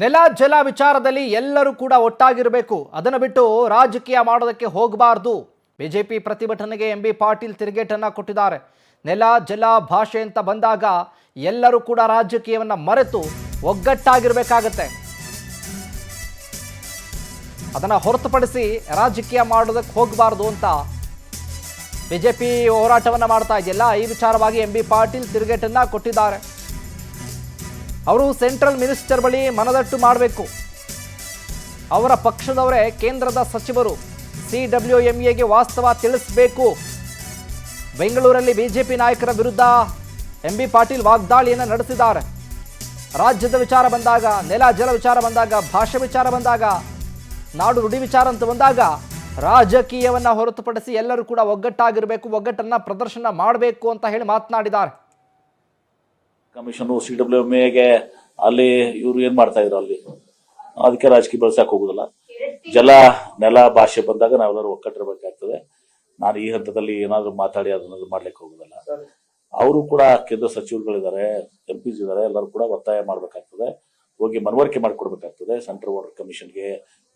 ನೆಲ ಜಲ ವಿಚಾರದಲ್ಲಿ ಎಲ್ಲರೂ ಕೂಡ ಒಟ್ಟಾಗಿರಬೇಕು. ಅದನ್ನು ಬಿಟ್ಟು ರಾಜಕೀಯ ಮಾಡೋದಕ್ಕೆ ಹೋಗಬಾರ್ದು. ಬಿಜೆಪಿ ಪ್ರತಿಭಟನೆಗೆ ಎಂಬಿ ಪಾಟೀಲ್ ತಿರುಗೇಟನ್ನು ಕೊಟ್ಟಿದ್ದಾರೆ. ನೆಲ ಜಲ ಭಾಷೆ ಅಂತ ಬಂದಾಗ ಎಲ್ಲರೂ ಕೂಡ ರಾಜಕೀಯವನ್ನು ಮರೆತು ಒಗ್ಗಟ್ಟಾಗಿರಬೇಕಾಗತ್ತೆ. ಅದನ್ನು ಹೊರತುಪಡಿಸಿ ರಾಜಕೀಯ ಮಾಡೋದಕ್ಕೆ ಹೋಗಬಾರ್ದು ಅಂತ ಬಿಜೆಪಿ ಹೋರಾಟವನ್ನು ಮಾಡ್ತಾ ಇದೆಯಲ್ಲ, ಈ ವಿಚಾರವಾಗಿ ಎಂಬಿ ಪಾಟೀಲ್ ತಿರುಗೇಟನ್ನು ಕೊಟ್ಟಿದ್ದಾರೆ. ಅವರು ಸೆಂಟ್ರಲ್ ಮಿನಿಸ್ಟರ್ ಬಳಿ ಮನದಟ್ಟು ಮಾಡಬೇಕು. ಅವರ ಪಕ್ಷದವರೇ ಕೇಂದ್ರದ ಸಚಿವರು CWMAಗೆ ವಾಸ್ತವ ತಿಳಿಸಬೇಕು. ಬೆಂಗಳೂರಲ್ಲಿ ಬಿಜೆಪಿ ನಾಯಕರ ವಿರುದ್ಧ ಎಂಬಿ ಪಾಟೀಲ್ ವಾಗ್ದಾಳಿಯನ್ನು ನಡೆಸಿದ್ದಾರೆ. ರಾಜ್ಯದ ವಿಚಾರ ಬಂದಾಗ, ನೆಲ ಜಲ ವಿಚಾರ ಬಂದಾಗ, ಭಾಷೆ ವಿಚಾರ ಬಂದಾಗ, ನಾಡು ನುಡಿ ವಿಚಾರ ಅಂತ ಬಂದಾಗ ರಾಜಕೀಯವನ್ನು ಹೊರತುಪಡಿಸಿ ಎಲ್ಲರೂ ಕೂಡ ಒಗ್ಗಟ್ಟಾಗಿರಬೇಕು, ಒಗ್ಗಟ್ಟನ್ನು ಪ್ರದರ್ಶನ ಮಾಡಬೇಕು ಅಂತ ಹೇಳಿ ಮಾತನಾಡಿದ್ದಾರೆ. ಕಮಿಷನ್ CWMAಗೆ ಅಲ್ಲಿ ಇವರು ಏನ್ ಮಾಡ್ತಾ ಇದ್ರು, ಅಲ್ಲಿ ಅದಕ್ಕೆ ರಾಜಕೀಯ ಬಳಸಕ್ ಹೋಗುದಿಲ್ಲ. ಜಲ ನೆಲ ಭಾಷೆ ಬಂದಾಗ ನಾವೆಲ್ಲರೂ ಒಕ್ಕಟ್ಟಿರ್ಬೇಕಾಗ್ತದೆ. ನಾನು ಈ ಹಂತದಲ್ಲಿ ಏನಾದ್ರು ಮಾತಾಡಿ ಅದನ್ನ ಮಾಡ್ಲಿಕ್ಕೆ ಹೋಗುದಿಲ್ಲ. ಅವರು ಕೂಡ ಕೇಂದ್ರ ಸಚಿವರುಗಳಿದ್ದಾರೆ, MPs ಇದ್ದಾರೆ, ಎಲ್ಲರೂ ಕೂಡ ಒತ್ತಾಯ ಮಾಡ್ಬೇಕಾಗ್ತದೆ. ಹೋಗಿ ಮನವರಿಕೆ ಮಾಡಿಕೊಡ್ಬೇಕಾಗ್ತದೆ ಸೆಂಟ್ರಲ್ ವಾಟರ್ ಕಮಿಷನ್ಗೆ,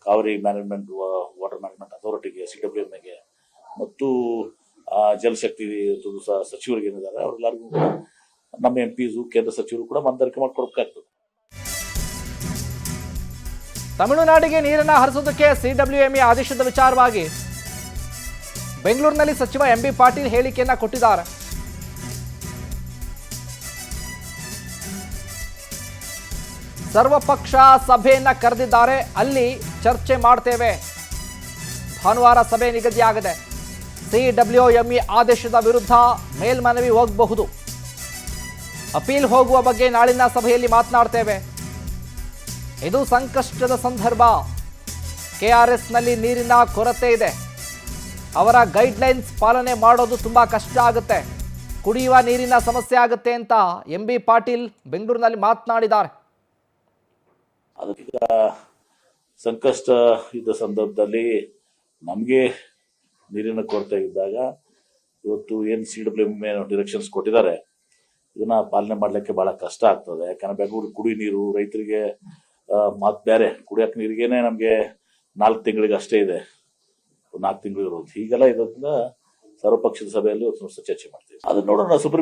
ಕಾವೇರಿ ಮ್ಯಾನೇಜ್ಮೆಂಟ್ ವಾಟರ್ ಮ್ಯಾನೇಜ್ಮೆಂಟ್ ಅಥಾರಿಟಿಗೆ, CWMAಗೆ ಮತ್ತು ಜಲಶಕ್ತಿ ಸಚಿವರಿಗೆ ಏನಿದ್ದಾರೆ ಅವರೆಲ್ಲರಿಗೂ ಕೂಡ ನಮ್ಮ MPs ಕೇಂದ್ರ ಸಚಿವರು ಕೂಡ ಮನವರಿಕೆ ಮಾಡಿಕೊಡ್ಬೇಕಾಗ್ತದೆ. ತಮಿಳುನಾಡಿಗೆ ನೀರನ್ನು ಹರಿಸೋದಕ್ಕೆ CWMA ಆದೇಶದ ವಿಚಾರವಾಗಿ ಬೆಂಗಳೂರಿನಲ್ಲಿ ಸಚಿವ ಎಂಬಿ ಪಾಟೀಲ್ ಹೇಳಿಕೆಯನ್ನ ಕೊಟ್ಟಿದ್ದಾರೆ. ಸರ್ವಪಕ್ಷ ಸಭೆಯನ್ನ ಕರೆದಿದ್ದಾರೆ, ಅಲ್ಲಿ ಚರ್ಚೆ ಮಾಡ್ತೇವೆ. ಭಾನುವಾರ ಸಭೆ ನಿಗದಿಯಾಗಿದೆ. CWMA ಆದೇಶದ ವಿರುದ್ಧ ಮೇಲ್ಮನವಿ ಹೋಗಬಹುದು. ಅಪೀಲ್ ಹೋಗುವ ಬಗ್ಗೆ ನಾಳಿನ ಸಭೆಯಲ್ಲಿ ಮಾತನಾಡ್ತೇವೆ. ಇದು ಸಂಕಷ್ಟದ ಸಂದರ್ಭ. KRSನಲ್ಲಿ ನೀರಿನ ಕೊರತೆ ಇದೆ. ಅವರ ಗೈಡ್ಲೈನ್ಸ್ ಪಾಲನೆ ಮಾಡೋದು ತುಂಬಾ ಕಷ್ಟ ಆಗುತ್ತೆ. ಕುಡಿಯುವ ನೀರಿನ ಸಮಸ್ಯೆ ಆಗುತ್ತೆ ಅಂತ ಎಂಬಿ ಪಾಟೀಲ್ ಬೆಂಗಳೂರಿನಲ್ಲಿ ಮಾತನಾಡಿದ್ದಾರೆ. ಅದಕ್ಕೆ ಸಂಕಷ್ಟ ಇದ್ದ ಸಂದರ್ಭದಲ್ಲಿ ನಮಗೆ ನೀರಿನ ಕೊರತೆ ಇದ್ದಾಗ ಇವತ್ತು ಏನು CWMA ಡೈರೆಕ್ಷನ್ಸ್ ಕೊಟ್ಟಿದ್ದಾರೆ, ಇದನ್ನ ಪಾಲನೆ ಮಾಡ್ಲಿಕ್ಕೆ ಬಹಳ ಕಷ್ಟ ಆಗ್ತದೆ. ಯಾಕಂದ್ರೆ ಬೆಂಗಳೂರು ಕುಡಿ ನೀರು ರೈತರಿಗೆ ಮತ್ ಬೇರೆ ಕುಡಿಯಕ್ಕೆ ನೀರಿಗೇನೆ ನಮ್ಗೆ 4 ತಿಂಗಳಿಗೆ ಅಷ್ಟೇ ಇದೆ, 4 ತಿಂಗಳು ಇರೋದು. ಹೀಗೆಲ್ಲ ಇರೋದ್ರಿಂದ ಸರ್ವಪಕ್ಷದ ಸಭೆಯಲ್ಲಿ ಚರ್ಚೆ ಮಾಡ್ತೀವಿ. ಅದನ್ನ ನೋಡೋಣ. ಸುಪ್ರೀಂ